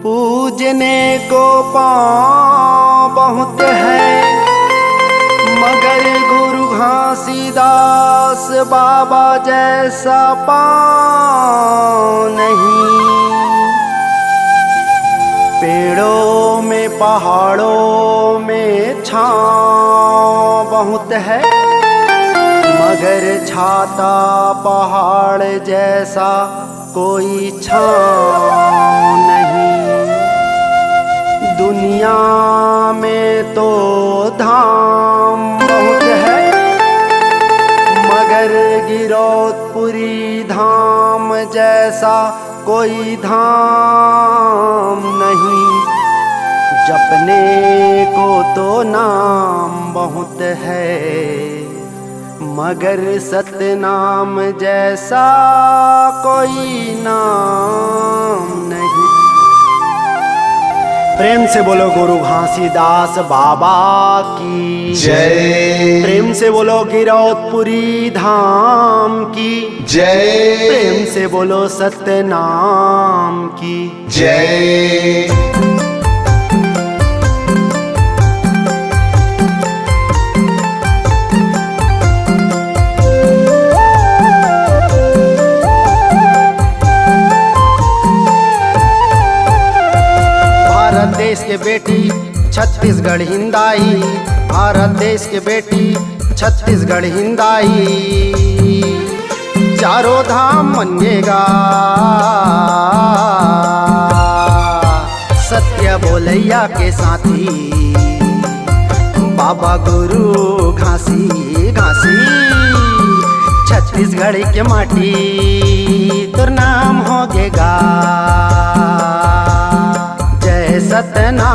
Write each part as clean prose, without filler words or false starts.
पूजने को पाँव बहुत है, मगर गुरु घासीदास बाबा जैसा पाँव नहीं। पेड़ों में पहाड़ों में छाँव बहुत है, मगर छाता पहाड़ जैसा कोई छाँव नहीं। दुनिया में तो धाम बहुत है, मगर गिरौदपुरी धाम जैसा कोई धाम नहीं। जपने को तो नाम बहुत है, मगर सतनाम जैसा कोई नाम नहीं। प्रेम से बोलो गुरु घासीदास बाबा की जय। प्रेम से बोलो गिरौदपुरी धाम की जय। प्रेम से बोलो सतनाम की जय। देश के बेटी छत्तीसगढ़ हिंदाई, भारत देश के बेटी छत्तीसगढ़ हिंदाई। चारों धाम मनिएगा, सत्य बोलैया के साथी बाबा गुरु घासी घासी। छत्तीसगढ़ के माटी तोर नाम होगेगा। जय सतनाम,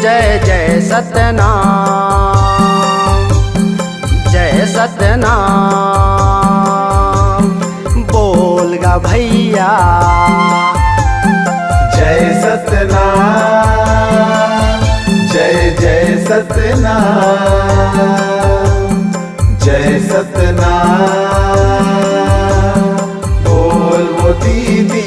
जय जय सतनाम, जय सतनाम। बोलगा भैया जय सतनाम, जय जय सतनाम, जय सतनाम। बोल वो दीदी।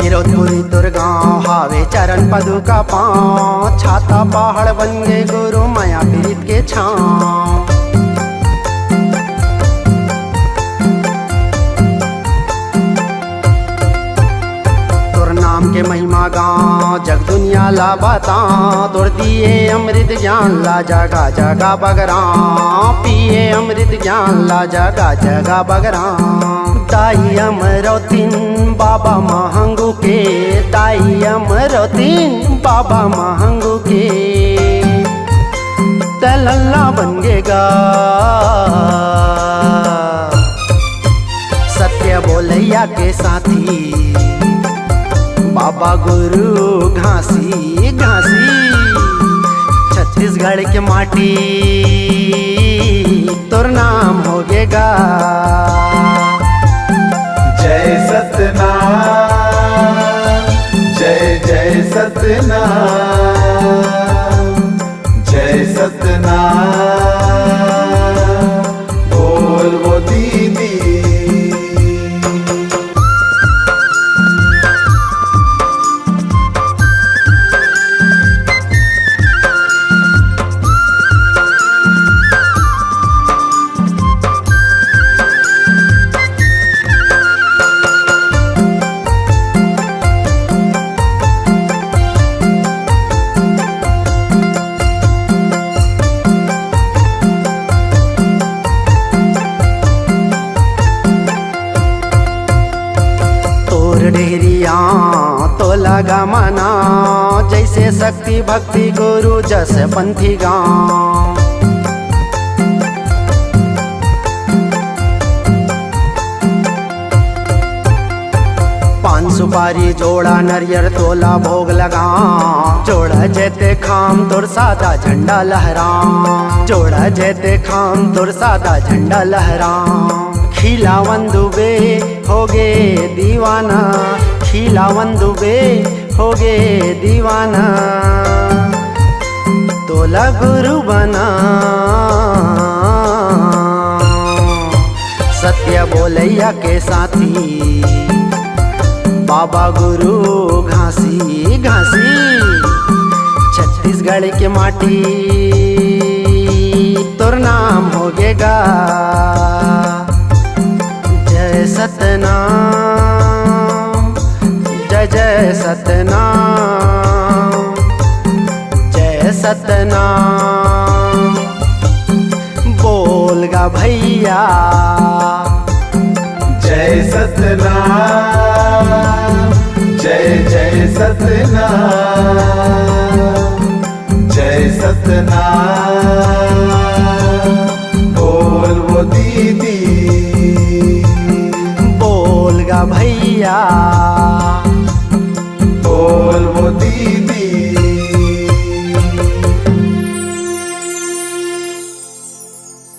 गिरौदपुरी दुर्गांव हावे चरण पदुका पाँव। छाता पहाड़ बन गए गुरु माया पीरित के छाँव। तोर नाम के महिमा गाँव जग दुनिया ला बता। तोड़ दिए अमृत ज्ञान ला जगा जगा बगराम। पिए अमृत ज्ञान ला जगा जगा बगराम। दाई अमरौतीन बाबा महंगू के, दाई अमरौतीन बाबा महंगू के। तलल्ला बन गेगा, सत्य बोलैया के साथी बाबा गुरु घासी घासी। छत्तीसगढ़ के माटी तोर नाम होगेगा। जय सतनाम, जय जय सतनाम, जय सतनाम। बोल वो दीदी। ढेरिया तो लगा मना, जैसे शक्ति भक्ति गुरु जस पंथी गाँव। सुपारी जोड़ा नरियर तोला भोग लगा, जोड़ा जेते खाम तुर सादा झंडा लहरा, जोड़ा जेते खाम तुर सादा झंडा लहरा। खिलावन दुबे होगे दीवाना, खिलावन दुबे होगे दीवाना, तोला गुरु बना। सत्य बोलैया के साथी बाबा गुरु घासी घासी, छत्तीसगढ़ के माटी तुर नाम होगेगा। जय सतनाम, जय जय सतनाम, जय सतनाम। बोल गा भैया जय सतनाम, जय जय सतनाम, जय सतनाम। बोल वो दीदी, बोल गा भैया।